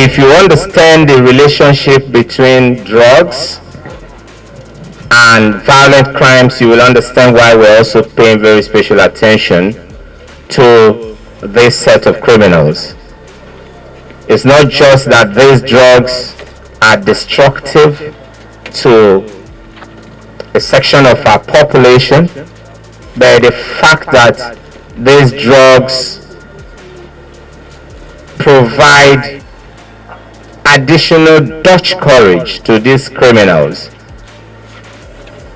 if you understand the relationship between drugs and violent crimes, you will understand why we're also paying very special attention to this set of criminals. It's not just that these drugs are destructive to a section of our population, but the fact that these drugs provide additional Dutch courage to these criminals.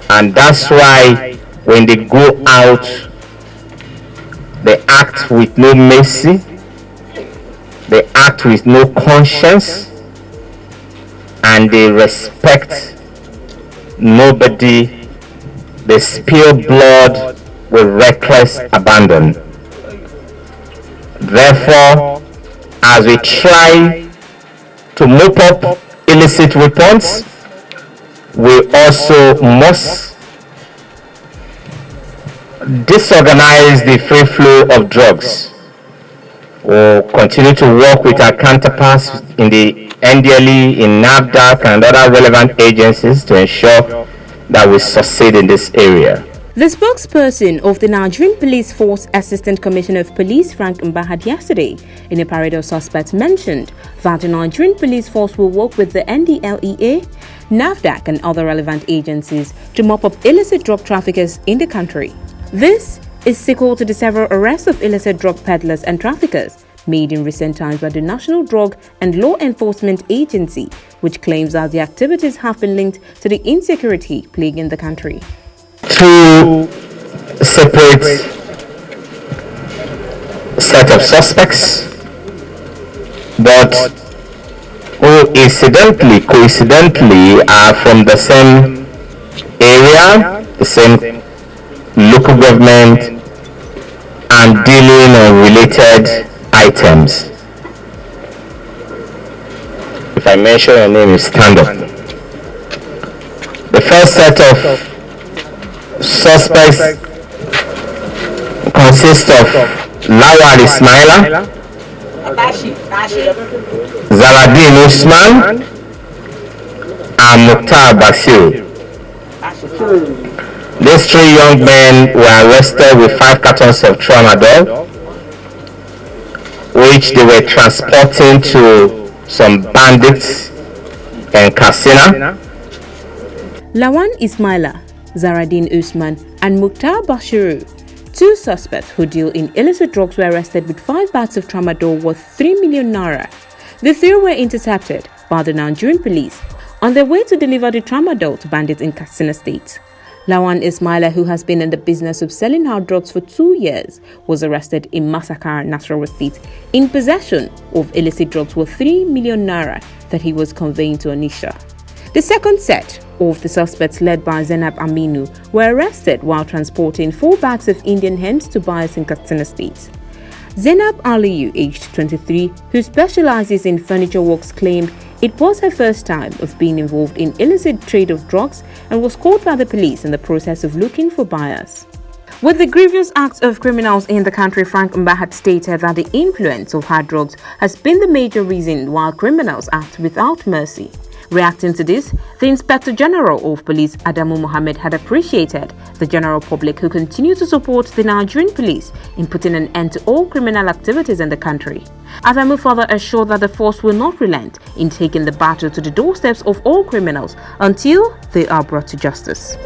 And that's why when they go out, they act with no mercy, they act with no conscience, and they respect nobody. They spill blood with reckless abandon. Therefore, as we try to mop up illicit weapons, we also must disorganize the free flow of drugs. We'll continue to work with our counterparts in the NDLEA, in NAFDAC, and other relevant agencies to ensure that we succeed in this area. The spokesperson of the Nigerian Police Force, Assistant Commissioner of Police Frank Mbahad, yesterday in a parade of suspects mentioned that the Nigerian Police Force will work with the NDLEA, NAFDAC and other relevant agencies to mop up illicit drug traffickers in the country. This is sequel to the several arrests of illicit drug peddlers and traffickers made in recent times by the National Drug and Law Enforcement Agency, which claims that the activities have been linked to the insecurity plaguing the country. Two separate set of suspects, but who coincidentally are from the same area, the same local government, and dealing on related items. If I mention your name, you stand up. The first set of suspects consist of Lawal Ismaila, Zaladin Usman, and Mukhtar Bashir. These three young men were arrested with 5 cartons of tramadol, which they were transporting to some bandits in Katsina. Lawan Ismaila, Zaradin Usman and Mukhtar Bashir, 2 suspects who deal in illicit drugs, were arrested with 5 bags of tramadol worth 3 million naira. The 3 were intercepted by the Nigerian police on their way to deliver the tramadol to bandits in Katsina State. Lawan Ismaila, who has been in the business of selling hard drugs for 2 years, was arrested in Masakar, Nasarawa State, in possession of illicit drugs worth 3 million naira that he was conveying to Onitsha. The second set of the suspects, led by Zainab Aminu, were arrested while transporting 4 bags of Indian hens to buyers in Katsina State. Zainab Aliyu, aged 23, who specializes in furniture works, claimed it was her first time of being involved in illicit trade of drugs and was caught by the police in the process of looking for buyers. With the grievous acts of criminals in the country, Frank Mbahad stated that the influence of hard drugs has been the major reason why criminals act without mercy. Reacting to this, the Inspector General of Police, Adamu Mohammed, had appreciated the general public who continue to support the Nigerian police in putting an end to all criminal activities in the country. Adamu further assured that the force will not relent in taking the battle to the doorsteps of all criminals until they are brought to justice.